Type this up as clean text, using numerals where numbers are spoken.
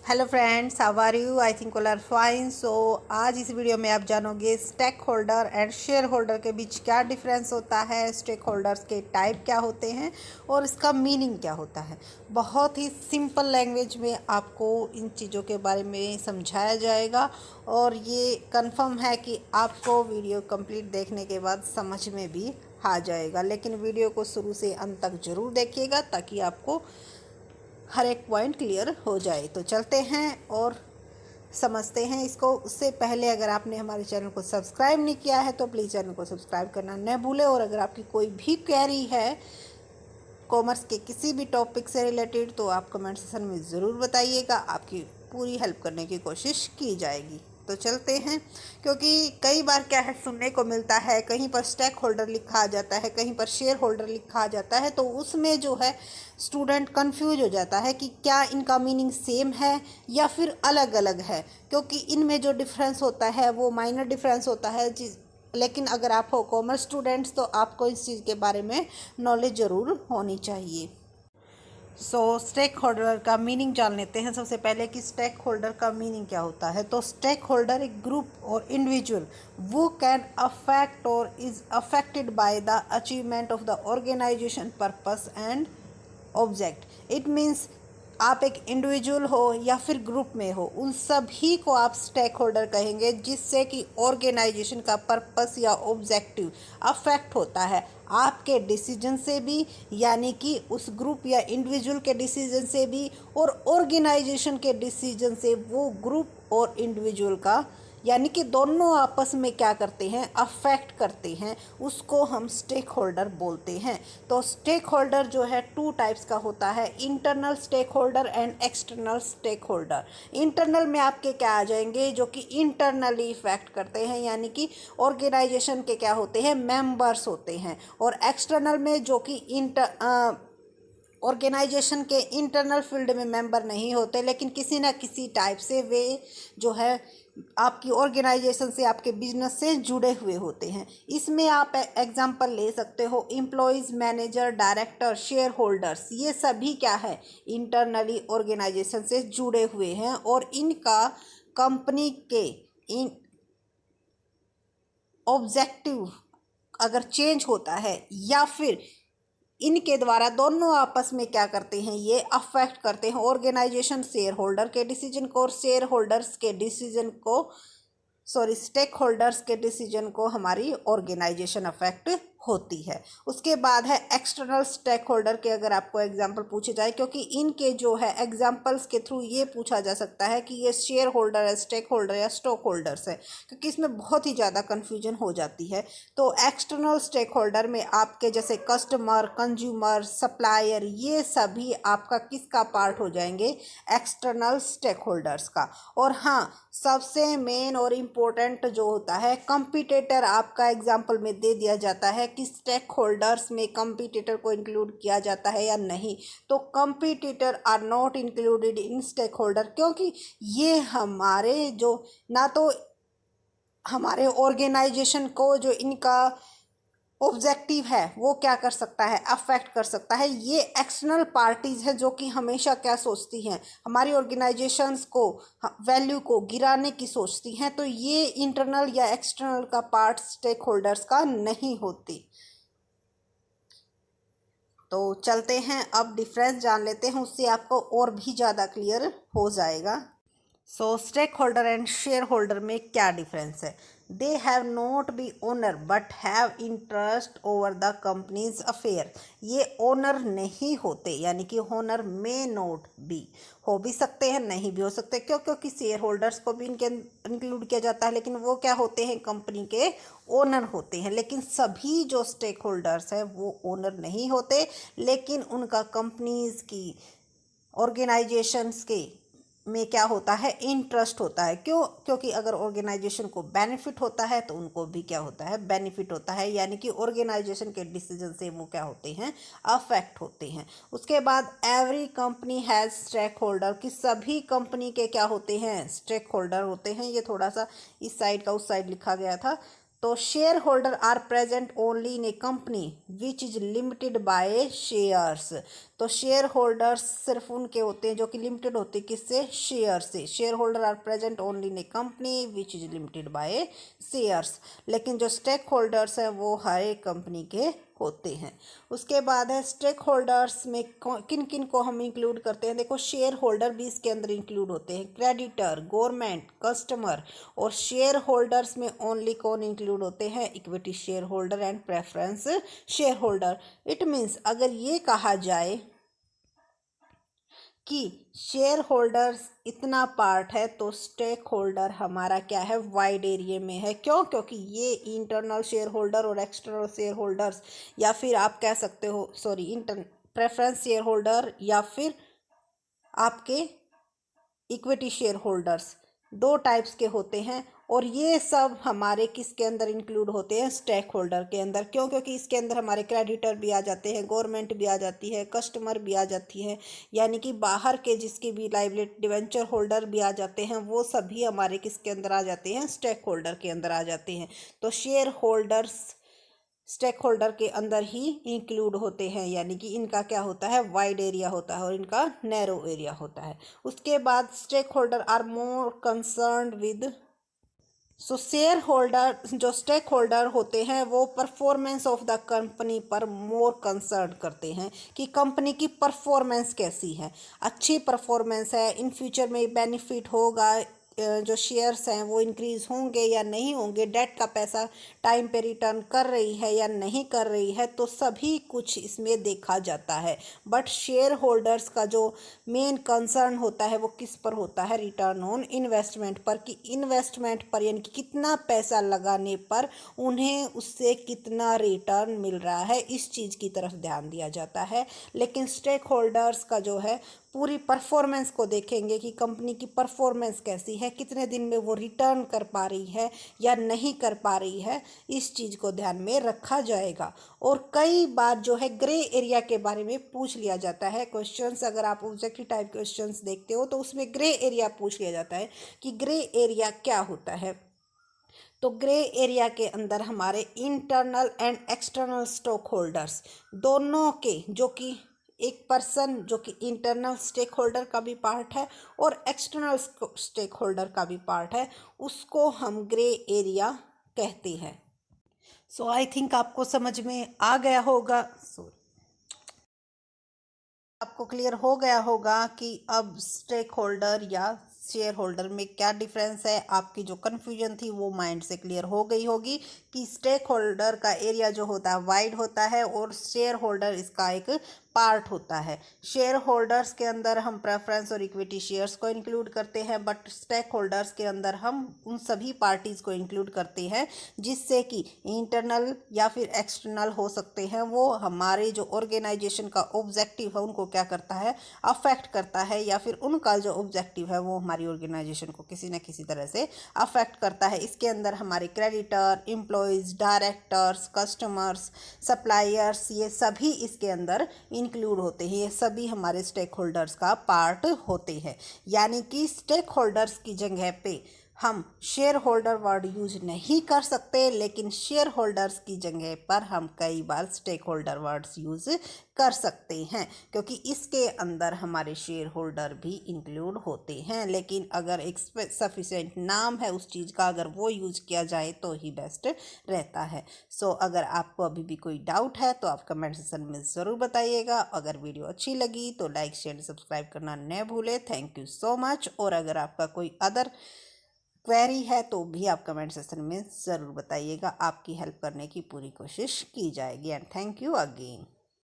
Hello friends, how are you? I think all are fine. So आज इस video में आप जानोगे stakeholder and shareholder के बीच क्या डिफरेंस होता है, स्टेक होल्डर्स के टाइप क्या होते हैं और इसका मीनिंग क्या होता है। बहुत ही सिंपल लैंग्वेज में आपको इन चीज़ों के बारे में समझाया जाएगा और ये कंफर्म है कि आपको वीडियो कंप्लीट देखने के बाद समझ में भी आ जाएगा। लेकिन वीडियो को शुरू से अंत तक ज़रूर देखिएगा ताकि आपको हर एक पॉइंट क्लियर हो जाए। तो चलते हैं और समझते हैं इसको। उससे पहले अगर आपने हमारे चैनल को सब्सक्राइब नहीं किया है तो प्लीज़ चैनल को सब्सक्राइब करना न भूलें। और अगर आपकी कोई भी क्वेरी है कॉमर्स के किसी भी टॉपिक से रिलेटेड तो आप कमेंट सेक्शन में ज़रूर बताइएगा, आपकी पूरी हेल्प करने की कोशिश की जाएगी। तो चलते हैं, क्योंकि कई बार क्या है सुनने को मिलता है कहीं पर स्टेक होल्डर लिखा आ जाता है, कहीं पर शेयर होल्डर लिखा आ जाता है, तो उसमें जो है स्टूडेंट कंफ्यूज हो जाता है कि क्या इनका मीनिंग सेम है या फिर अलग अलग है। क्योंकि इनमें जो डिफरेंस होता है वो माइनर डिफरेंस होता है लेकिन अगर आप हो कॉमर्स स्टूडेंट्स तो आपको इस चीज़ के बारे में नॉलेज ज़रूर होनी चाहिए। स्टेक होल्डर का मीनिंग जान लेते हैं सबसे पहले कि स्टेक होल्डर का मीनिंग क्या होता है। तो स्टेक होल्डर एक ग्रुप और इंडिविजुअल वो कैन अफेक्ट और is affected by the achievement of the organisation purpose and object. It means आप एक इंडिविजुअल हो या फिर ग्रुप में हो, उन सभी को आप स्टेक होल्डर कहेंगे जिससे कि ऑर्गेनाइजेशन का पर्पस या ऑब्जेक्टिव अफेक्ट होता है आपके डिसीजन से भी, यानी कि उस ग्रुप या इंडिविजुअल के डिसीजन से भी और ऑर्गेनाइजेशन के डिसीजन से। वो ग्रुप और इंडिविजुअल का यानी कि दोनों आपस में क्या करते हैं, अफेक्ट करते हैं, उसको हम स्टेक होल्डर बोलते हैं। तो स्टेक होल्डर जो है टू टाइप्स का होता है, internal stakeholder and external stakeholder. Internal में आपके क्या आ जाएंगे, जो कि इंटरनली इफेक्ट करते हैं, यानी कि ऑर्गेनाइजेशन के क्या होते हैं, मेंबर्स होते हैं। और एक्सटर्नल में जो कि ऑर्गेनाइजेशन के इंटरनल फील्ड में मेंबर नहीं होते, लेकिन किसी ना किसी टाइप से वे जो है आपकी ऑर्गेनाइजेशन से, आपके बिजनेस से जुड़े हुए होते हैं। इसमें आप एग्जांपल ले सकते हो employees, manager, director, share holders. ये सभी क्या है, इंटरनली ऑर्गेनाइजेशन से जुड़े हुए हैं और इनका कंपनी के इन ऑब्जेक्टिव अगर चेंज होता है या फिर इनके द्वारा दोनों आपस में क्या करते हैं, ये अफेक्ट करते हैं ऑर्गेनाइजेशन शेयर होल्डर के डिसीजन को और शेयर होल्डर्स के डिसीजन को, स्टेक होल्डर्स के डिसीजन को हमारी ऑर्गेनाइजेशन अफेक्ट होती है। उसके बाद है एक्सटर्नल स्टेक होल्डर के, अगर आपको एग्जांपल पूछे जाए, क्योंकि इनके जो है एग्जांपल्स के थ्रू ये पूछा जा सकता है कि ये शेयर होल्डर है, स्टेक होल्डर या स्टॉक होल्डर्स है, क्योंकि इसमें बहुत ही ज़्यादा कन्फ्यूजन हो जाती है। तो एक्सटर्नल स्टेक होल्डर में आपके जैसे कस्टमर, कंज्यूमर, सप्लायर, ये सभी आपका किसका पार्ट हो जाएंगे, एक्सटर्नल स्टेक होल्डर्स का। और हाँ, सबसे मेन और इम्पोर्टेंट जो होता है कंपटीटर, आपका एग्जांपल में दे दिया जाता है कि स्टेक होल्डर्स में कंपटीटर को इंक्लूड किया जाता है या नहीं। तो competitor are not included in stakeholder, क्योंकि ये हमारे जो ना तो हमारे ऑर्गेनाइजेशन को जो इनका ऑब्जेक्टिव है वो क्या कर सकता है, अफेक्ट कर सकता है। ये एक्सटर्नल पार्टीज है जो कि हमेशा क्या सोचती हैं, हमारी ऑर्गेनाइजेशंस को, वैल्यू को गिराने की सोचती हैं। तो ये इंटरनल या एक्सटर्नल का पार्ट स्टेक होल्डर्स का नहीं होती। तो चलते हैं अब डिफरेंस जान लेते हैं, उससे आपको और भी ज़्यादा क्लियर हो जाएगा। Stakeholder and shareholder में क्या डिफरेंस है। They have not be owner but have interest over the companies affair. ये ओनर नहीं होते, यानी कि ओनर मे नॉट बी, हो भी सकते हैं नहीं भी हो सकते। क्यों? क्योंकि शेयर होल्डर्स को भी इनके इंक्लूड किया जाता है, लेकिन वो क्या होते हैं, कंपनी के ओनर होते हैं। लेकिन सभी जो स्टेक होल्डर्स हैं वो ओनर नहीं होते, लेकिन उनका कंपनीज की, ऑर्गेनाइजेशंस के में क्या होता है, इंटरेस्ट होता है। क्यों? क्योंकि अगर ऑर्गेनाइजेशन को बेनिफिट होता है तो उनको भी क्या होता है, बेनिफिट होता है, यानी कि ऑर्गेनाइजेशन के डिसीजन से वो क्या होते हैं, अफेक्ट होते हैं। उसके बाद every company has stakeholder, कि सभी कंपनी के क्या होते हैं, स्टेक होल्डर होते हैं। ये थोड़ा सा इस साइड का उस साइड लिखा गया था। तो shareholder are present only in a company which is limited by shares. तो शेयर होल्डर्स सिर्फ उनके होते हैं जो कि लिमिटेड होते हैं किससे, शेयर से। Shareholder are present only in a company which is limited by shares. लेकिन जो स्टेक होल्डर्स हैं वो हर एक कंपनी के होते हैं। उसके बाद है स्टेक होल्डर्स में किन किन को हम इंक्लूड करते हैं। देखो शेयर होल्डर भी इसके अंदर इंक्लूड होते हैं, क्रेडिटर, गवर्नमेंट, कस्टमर। और शेयर होल्डर्स में ओनली कौन इंक्लूड होते हैं, equity share holder and preference share holder. It means अगर ये कहा जाए कि शेयर होल्डर्स इतना पार्ट है तो स्टेक होल्डर हमारा क्या है, वाइड एरिया में है। क्यों, क्योंकि ये इंटरनल शेयर होल्डर और एक्सटर्नल शेयर होल्डर्स, या फिर आप कह सकते हो प्रेफरेंस शेयर होल्डर, या फिर आपके इक्विटी शेयर होल्डर्स, दो टाइप्स के होते हैं। और ये सब हमारे किसके अंदर इंक्लूड होते हैं, स्टेक होल्डर के अंदर। क्यों, क्योंकि इसके अंदर हमारे क्रेडिटर भी आ जाते हैं, गवर्नमेंट भी आ जाती है, कस्टमर भी आ जाती है, यानी कि बाहर के जिसके भी लाइबिलिटी डिवेंचर होल्डर भी आ जाते हैं, वो सभी हमारे किसके अंदर आ जाते हैं, स्टेक होल्डर के अंदर आ जाते हैं। तो शेयर होल्डर्स स्टेक होल्डर के अंदर ही इंक्लूड होते हैं, यानी कि इनका क्या होता है, वाइड एरिया होता है और इनका नैरो एरिया होता है। उसके बाद stakeholder are more concerned with, so shareholder जो स्टेक होल्डर होते हैं वो परफॉर्मेंस ऑफ द कंपनी पर मोर कंसर्न करते हैं कि कंपनी की परफॉर्मेंस कैसी है। अच्छी परफॉर्मेंस है, इन फ्यूचर में बेनिफिट होगा, जो शेयर्स हैं वो इंक्रीज होंगे या नहीं होंगे, डेट का पैसा टाइम पे रिटर्न कर रही है या नहीं कर रही है, तो सभी कुछ इसमें देखा जाता है। बट शेयर होल्डर्स का जो मेन कंसर्न होता है वो किस पर होता है, रिटर्न ऑन इन्वेस्टमेंट पर, कि इन्वेस्टमेंट पर यानी कि कितना पैसा लगाने पर उन्हें उससे कितना रिटर्न मिल रहा है, इस चीज़ की तरफ ध्यान दिया जाता है। लेकिन स्टेक होल्डर्स का जो है पूरी परफॉर्मेंस को देखेंगे कि कंपनी की परफॉर्मेंस कैसी है, कितने दिन में वो रिटर्न कर पा रही है या नहीं कर पा रही है, इस चीज़ को ध्यान में रखा जाएगा। और कई बार जो है ग्रे एरिया के बारे में पूछ लिया जाता है क्वेश्चंस। अगर आप ऑब्जेक्टिव टाइप क्वेश्चंस देखते हो तो उसमें ग्रे एरिया पूछ लिया जाता है कि ग्रे एरिया क्या होता है। तो ग्रे एरिया के अंदर हमारे internal and external stock holders दोनों के, जो कि एक पर्सन जो कि इंटरनल स्टेक होल्डर का भी पार्ट है और एक्सटर्नल स्टेक होल्डर का भी पार्ट है, उसको हम ग्रे एरिया कहते हैं। सो आई थिंक आपको समझ में आ गया होगा, आपको क्लियर हो गया होगा कि अब स्टेक होल्डर या शेयर होल्डर में क्या डिफरेंस है। आपकी जो कन्फ्यूजन थी वो माइंड से क्लियर हो गई होगी कि स्टेक होल्डर का एरिया जो होता है वाइड होता है और शेयर होल्डर इसका एक पार्ट होता है। शेयर होल्डर्स के अंदर हम प्रेफरेंस और इक्विटी शेयर्स को इंक्लूड करते हैं, बट स्टेक होल्डर्स के अंदर हम उन सभी पार्टीज़ को इंक्लूड करते हैं जिससे कि इंटरनल या फिर एक्सटर्नल हो सकते हैं, वो हमारे जो ऑर्गेनाइजेशन का ऑब्जेक्टिव है उनको क्या करता है, अफेक्ट करता है, या फिर उनका जो ऑब्जेक्टिव है वो हमारी ऑर्गेनाइजेशन को किसी न किसी तरह से अफेक्ट करता है। इसके अंदर हमारे creditor, employees, directors, customers, suppliers, ये सभी इसके अंदर इंक्लूड होते हैं। ये सभी हमारे स्टेक होल्डर्स का पार्ट होते हैं। यानी कि स्टेक होल्डर्स की जगह पे हम शेयर होल्डर वर्ड यूज नहीं कर सकते, लेकिन शेयर होल्डर्स की जगह पर हम कई बार स्टेक होल्डर वर्ड्स यूज कर सकते हैं, क्योंकि इसके अंदर हमारे शेयर होल्डर भी इंक्लूड होते हैं। लेकिन अगर एक सफिशिएंट नाम है उस चीज़ का, अगर वो यूज किया जाए तो ही बेस्ट रहता है। सो अगर आपको अभी भी कोई डाउट है तो आप कमेंट सेक्शन में ज़रूर बताइएगा। अगर वीडियो अच्छी लगी तो लाइक, शेयर, सब्सक्राइब करना न भूलें। Thank you so much. और अगर आपका कोई अदर क्वेरी है तो भी आप कमेंट सेक्शन में ज़रूर बताइएगा। आपकी हेल्प करने की पूरी कोशिश की जाएगी। And thank you again.